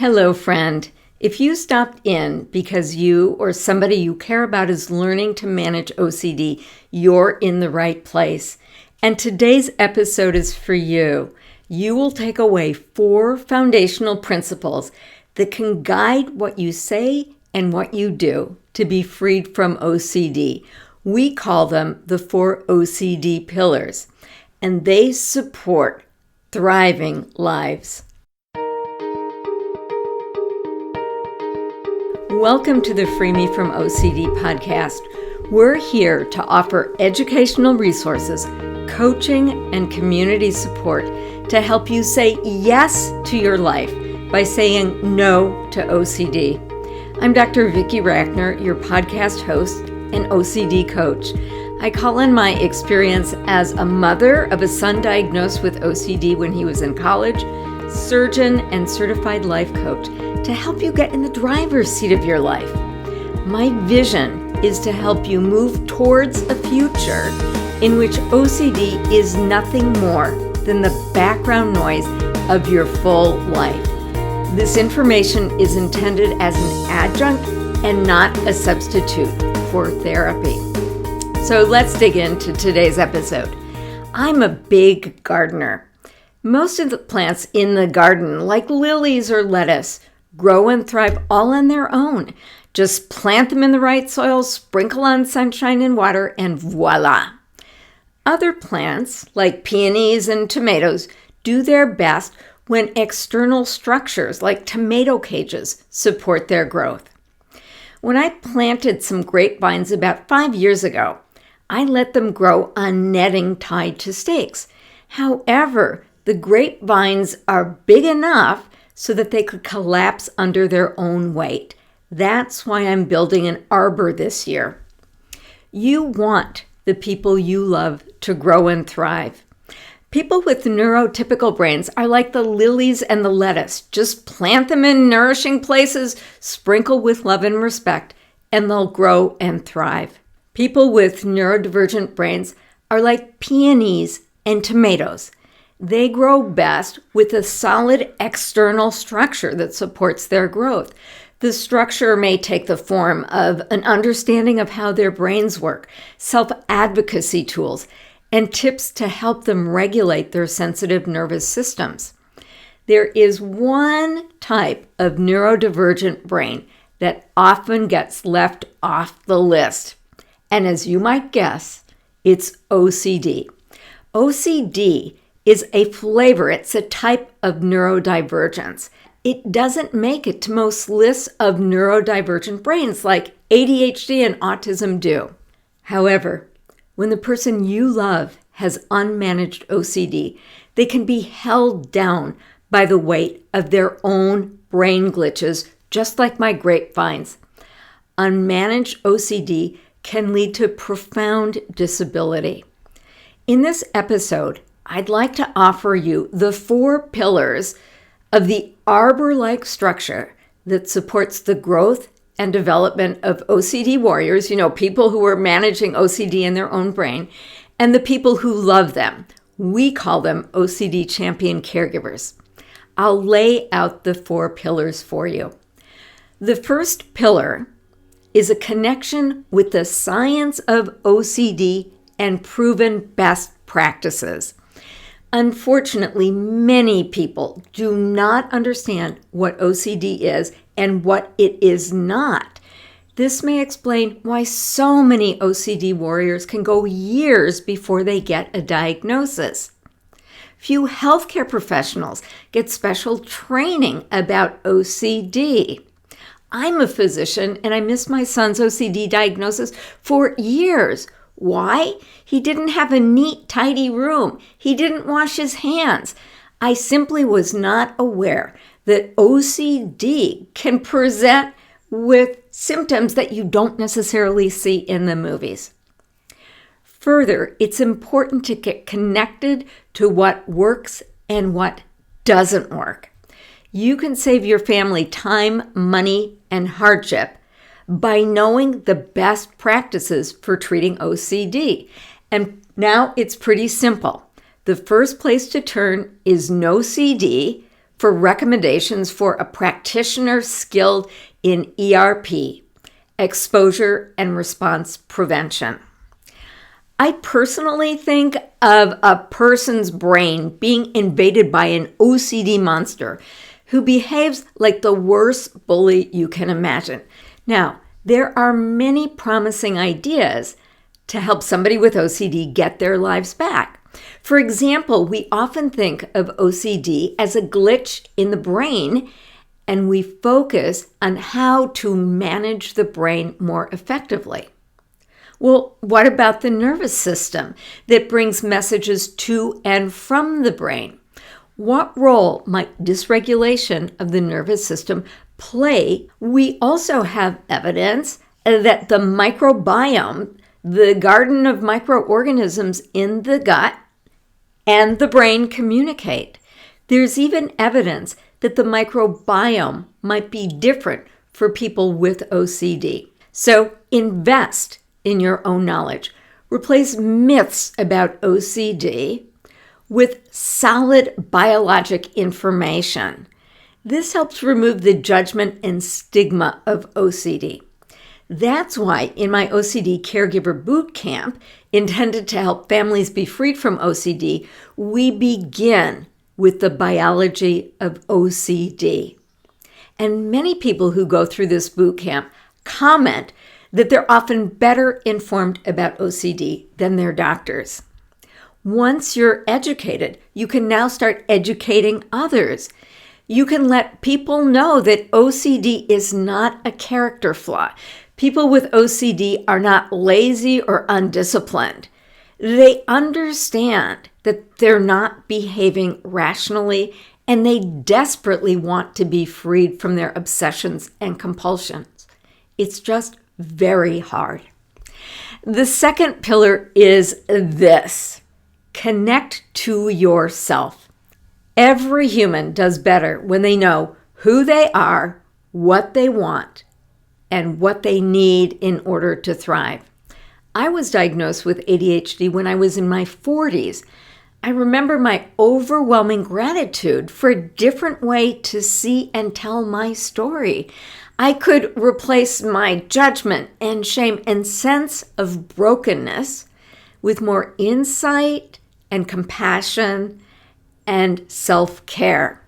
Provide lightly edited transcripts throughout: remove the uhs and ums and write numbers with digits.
Hello, friend. If you stopped in because you or somebody you care about is learning to manage OCD, you're in the right place. And today's episode is for you. You will take away 4 foundational principles that can guide what you say and what you do to be freed from OCD. We call them the 4 OCD Pillars, and they support thriving lives. Welcome to the Free Me From OCD podcast. We're here to offer educational resources, coaching, and community support to help you say yes to your life by saying no to OCD. I'm Dr. Vicki Rackner, your podcast host and OCD coach. I call in my experience as a mother of a son diagnosed with OCD when he was in college, surgeon, and certified life coach to help you get in the driver's seat of your life. My vision is to help you move towards a future in which OCD is nothing more than the background noise of your full life. This information is intended as an adjunct and not a substitute for therapy. So let's dig into today's episode. I'm a big gardener. Most of the plants in the garden, like lilies or lettuce, grow and thrive all on their own. Just plant them in the right soil, sprinkle on sunshine and water, and voila. Other plants, like peonies and tomatoes, do their best when external structures, like tomato cages, support their growth. When I planted some grapevines about 5 years ago, I let them grow on netting tied to stakes. However, the grapevines are big enough so that they could collapse under their own weight. That's why I'm building an arbor this year. You want the people you love to grow and thrive. People with neurotypical brains are like the lilies and the lettuce. Just plant them in nourishing places, sprinkle with love and respect, and they'll grow and thrive. People with neurodivergent brains are like peonies and tomatoes. They grow best with a solid external structure that supports their growth. The structure may take the form of an understanding of how their brains work, self-advocacy tools, and tips to help them regulate their sensitive nervous systems. There is one type of neurodivergent brain that often gets left off the list. And as you might guess, it's OCD. OCD is a flavor. It's a type of neurodivergence. It doesn't make it to most lists of neurodivergent brains like ADHD and autism do. However, when the person you love has unmanaged OCD, they can be held down by the weight of their own brain glitches, just like my grapevines. Unmanaged OCD can lead to profound disability. In this episode, I'd like to offer you the 4 pillars of the arbor-like structure that supports the growth and development of OCD warriors, people who are managing OCD in their own brain, and the people who love them. We call them OCD champion caregivers. I'll lay out the 4 pillars for you. The first pillar is a connection with the science of OCD and proven best practices. Unfortunately, many people do not understand what OCD is and what it is not. This may explain why so many OCD warriors can go years before they get a diagnosis. Few healthcare professionals get special training about OCD. I'm a physician and I missed my son's OCD diagnosis for years. Why? He didn't have a neat, tidy room. He didn't wash his hands. I simply was not aware that OCD can present with symptoms that you don't necessarily see in the movies. Further, it's important to get connected to what works and what doesn't work. You can save your family time, money, and hardship by knowing the best practices for treating OCD. And now it's pretty simple. The first place to turn is NoCD for recommendations for a practitioner skilled in ERP, exposure and response prevention. I personally think of a person's brain being invaded by an OCD monster who behaves like the worst bully you can imagine. Now, there are many promising ideas to help somebody with OCD get their lives back. For example, we often think of OCD as a glitch in the brain, and we focus on how to manage the brain more effectively. Well, what about the nervous system that brings messages to and from the brain? What role might dysregulation of the nervous system play? We also have evidence that the microbiome, the garden of microorganisms in the gut, and the brain communicate. There's even evidence that the microbiome might be different for people with OCD. So invest in your own knowledge. Replace myths about OCD with solid biologic information. This helps remove the judgment and stigma of OCD. That's why in my OCD Caregiver Boot Camp, intended to help families be freed from OCD, we begin with the biology of OCD. And many people who go through this boot camp comment that they're often better informed about OCD than their doctors. Once you're educated, you can now start educating others. You can let people know that OCD is not a character flaw. People with OCD are not lazy or undisciplined. They understand that they're not behaving rationally, and they desperately want to be freed from their obsessions and compulsions. It's just very hard. The second pillar is this: connect to yourself. Every human does better when they know who they are, what they want, and what they need in order to thrive. I was diagnosed with ADHD when I was in my 40s. I remember my overwhelming gratitude for a different way to see and tell my story. I could replace my judgment and shame and sense of brokenness with more insight and compassion and self-care.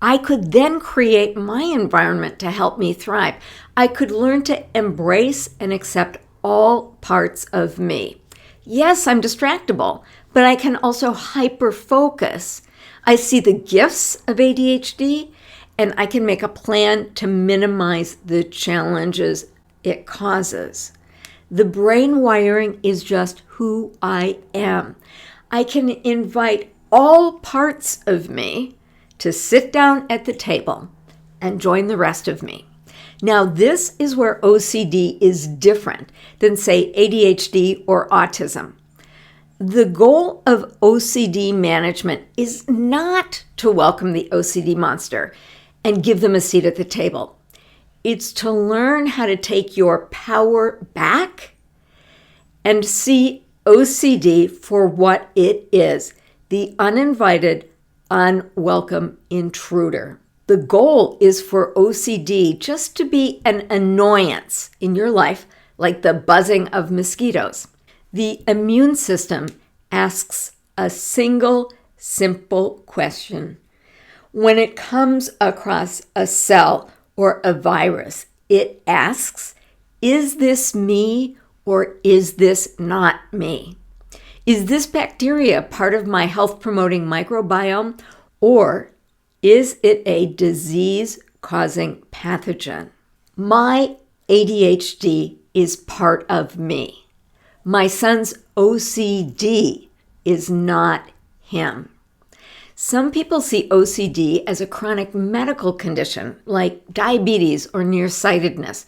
I could then create my environment to help me thrive. I could learn to embrace and accept all parts of me. Yes, I'm distractible, but I can also hyper-focus. I see the gifts of ADHD, and I can make a plan to minimize the challenges it causes. The brain wiring is just who I am. I can invite all parts of me to sit down at the table and join the rest of me. Now, this is where OCD is different than, say, ADHD or autism. The goal of OCD management is not to welcome the OCD monster and give them a seat at the table. It's to learn how to take your power back and see OCD for what it is: the uninvited, unwelcome intruder. The goal is for OCD just to be an annoyance in your life, like the buzzing of mosquitoes. The immune system asks a single, simple question. When it comes across a cell or a virus, it asks, is this me or is this not me? Is this bacteria part of my health-promoting microbiome, or is it a disease-causing pathogen? My ADHD is part of me. My son's OCD is not him. Some people see OCD as a chronic medical condition like diabetes or nearsightedness.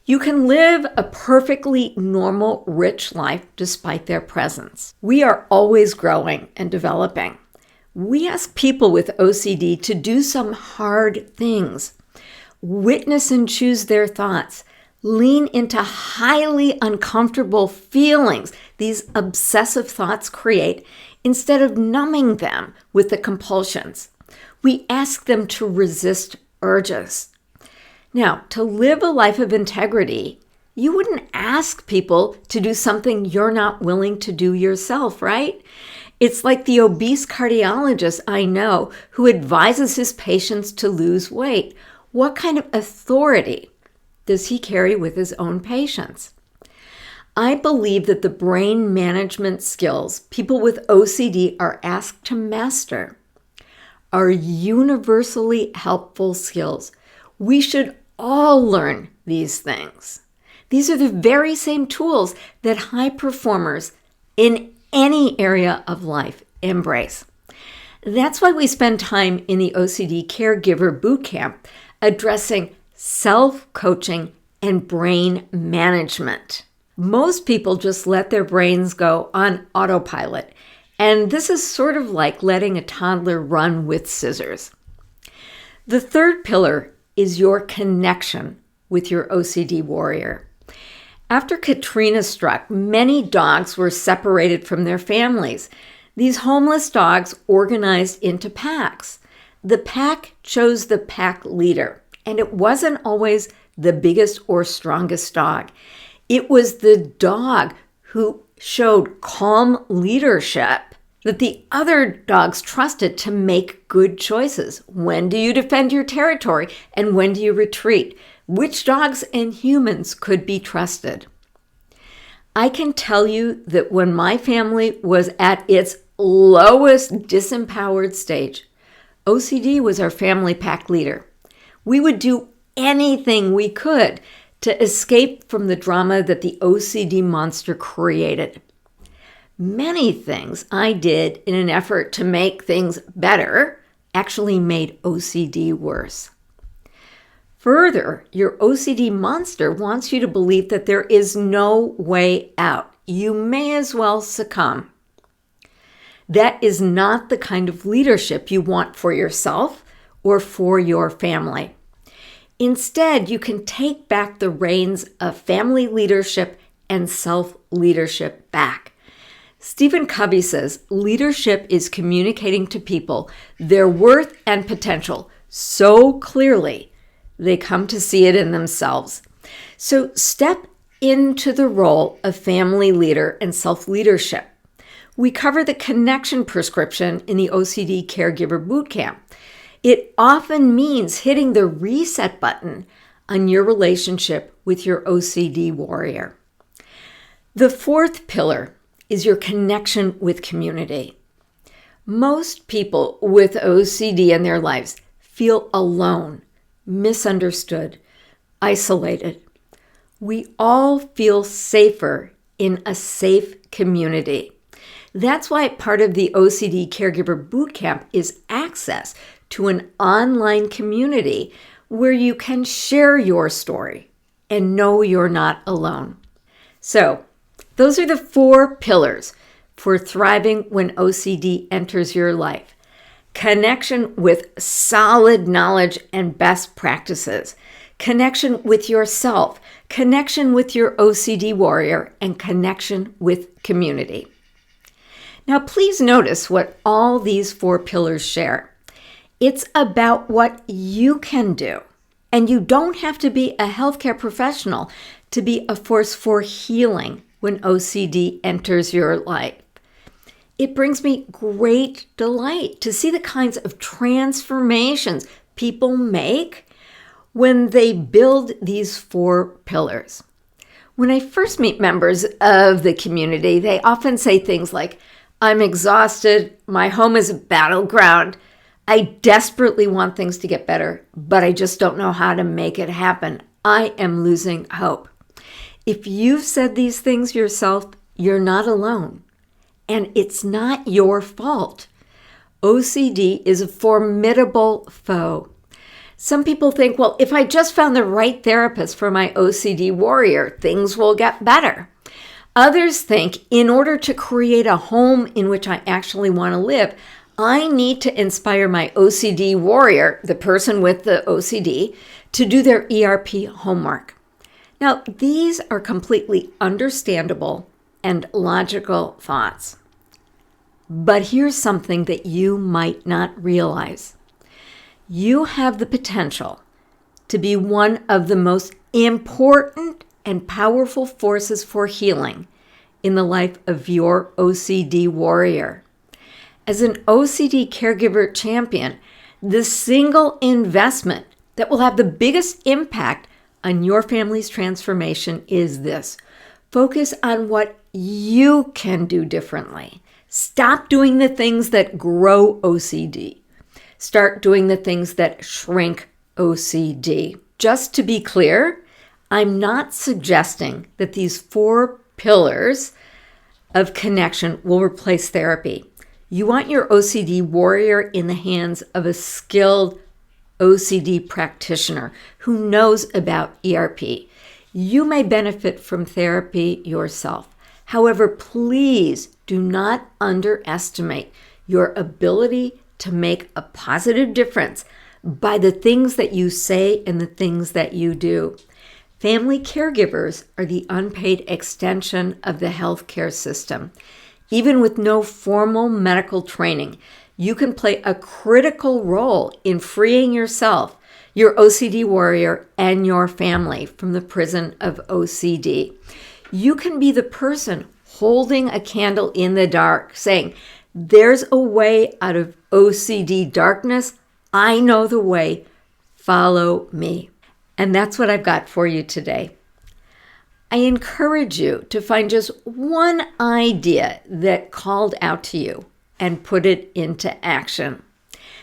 You can live a perfectly normal, rich life despite their presence. We are always growing and developing. We ask people with OCD to do some hard things. Witness and choose their thoughts. Lean into highly uncomfortable feelings these obsessive thoughts create instead of numbing them with the compulsions. We ask them to resist urges. Now, to live a life of integrity, you wouldn't ask people to do something you're not willing to do yourself, right? It's like the obese cardiologist I know who advises his patients to lose weight. What kind of authority does he carry with his own patients? I believe that the brain management skills people with OCD are asked to master are universally helpful skills. We should all learn these things. These are the very same tools that high performers in any area of life embrace. That's why we spend time in the OCD Caregiver Bootcamp addressing self-coaching and brain management. Most people just let their brains go on autopilot, and this is sort of like letting a toddler run with scissors. The third pillar is your connection with your OCD warrior. After Katrina struck, many dogs were separated from their families. These homeless dogs organized into packs. The pack chose the pack leader, and it wasn't always the biggest or strongest dog. It was the dog who showed calm leadership that the other dogs trusted to make good choices. When do you defend your territory and when do you retreat? Which dogs and humans could be trusted? I can tell you that when my family was at its lowest disempowered stage, OCD was our family pack leader. We would do anything we could to escape from the drama that the OCD monster created. Many things I did in an effort to make things better actually made OCD worse. Further, your OCD monster wants you to believe that there is no way out. You may as well succumb. That is not the kind of leadership you want for yourself or for your family. Instead, you can take back the reins of family leadership and self-leadership back. Stephen Covey says, leadership is communicating to people their worth and potential so clearly they come to see it in themselves. So step into the role of family leader and self-leadership. We cover the connection prescription in the OCD Caregiver Bootcamp. It often means hitting the reset button on your relationship with your OCD warrior. The fourth pillar is your connection with community. Most people with OCD in their lives feel alone, misunderstood, isolated. We all feel safer in a safe community. That's why part of the OCD Caregiver Bootcamp is access to an online community where you can share your story and know you're not alone. So, those are the 4 pillars for thriving when OCD enters your life. Connection with solid knowledge and best practices. Connection with yourself. Connection with your OCD warrior. And connection with community. Now, please notice what all these 4 pillars share. It's about what you can do. And you don't have to be a healthcare professional to be a force for healing when OCD enters your life. It brings me great delight to see the kinds of transformations people make when they build these 4 pillars. When I first meet members of the community, they often say things like, I'm exhausted, my home is a battleground, I desperately want things to get better, but I just don't know how to make it happen. I am losing hope. If you've said these things yourself, you're not alone. And it's not your fault. OCD is a formidable foe. Some people think, well, if I just found the right therapist for my OCD warrior, things will get better. Others think, in order to create a home in which I actually want to live, I need to inspire my OCD warrior, the person with the OCD, to do their ERP homework. Now, these are completely understandable and logical thoughts. But here's something that you might not realize. You have the potential to be one of the most important and powerful forces for healing in the life of your OCD warrior. As an OCD caregiver champion, the single investment that will have the biggest impact on your family's transformation is this. Focus on what you can do differently. Stop doing the things that grow OCD. Start doing the things that shrink OCD. Just to be clear, I'm not suggesting that these 4 pillars of connection will replace therapy. You want your OCD warrior in the hands of a skilled OCD practitioner who knows about ERP. You may benefit from therapy yourself. However, please do not underestimate your ability to make a positive difference by the things that you say and the things that you do. Family caregivers are the unpaid extension of the healthcare system. Even with no formal medical training, you can play a critical role in freeing yourself, your OCD warrior, and your family from the prison of OCD. You can be the person holding a candle in the dark, saying, "There's a way out of OCD darkness. I know the way. Follow me." And that's what I've got for you today. I encourage you to find just one idea that called out to you and put it into action.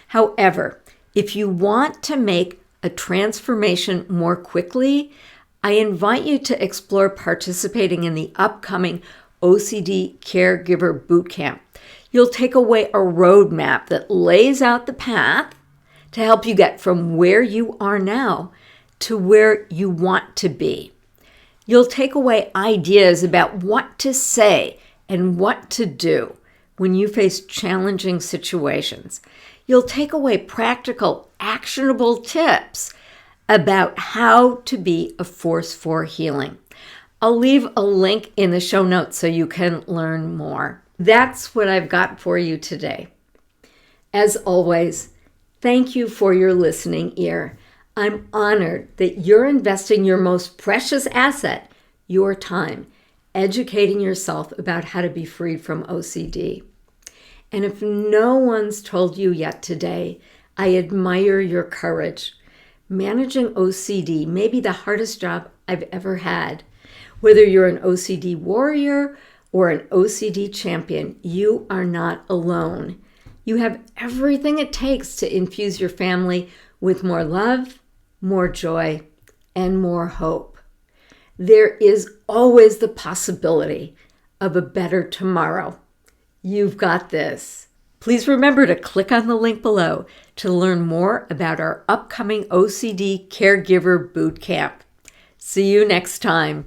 However, if you want to make a transformation more quickly, I invite you to explore participating in the upcoming OCD Caregiver Bootcamp. You'll take away a roadmap that lays out the path to help you get from where you are now to where you want to be. You'll take away ideas about what to say and what to do when you face challenging situations. You'll take away practical, actionable tips about how to be a force for healing. I'll leave a link in the show notes so you can learn more. That's what I've got for you today. As always, thank you for your listening ear. I'm honored that you're investing your most precious asset, your time, educating yourself about how to be freed from OCD. And if no one's told you yet today, I admire your courage. Managing OCD may be the hardest job I've ever had. Whether you're an OCD warrior or an OCD champion, you are not alone. You have everything it takes to infuse your family with more love, more joy, and more hope. There is always the possibility of a better tomorrow. You've got this. Please remember to click on the link below to learn more about our upcoming OCD Caregiver Bootcamp. See you next time.